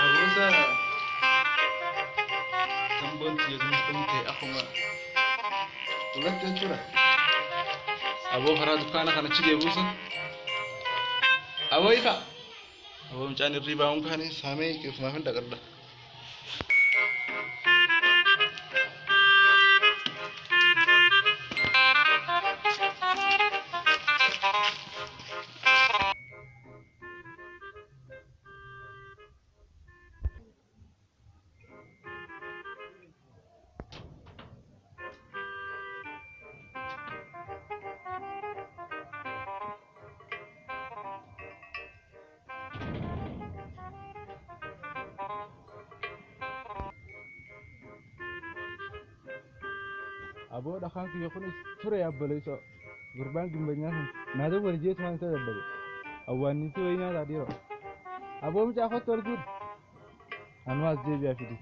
Abusa tambon tiyo kunte akuma ulat jura abo haradu kana kana chige busa abo ika abo mchani riba unkani same kif ma fanda kadda abo da kanki yakuni ture ya bale so gurban gimbanya na da warje tuwan ta da bale awani to ina da diro abo mu ta khotor gud anwas je biya fidi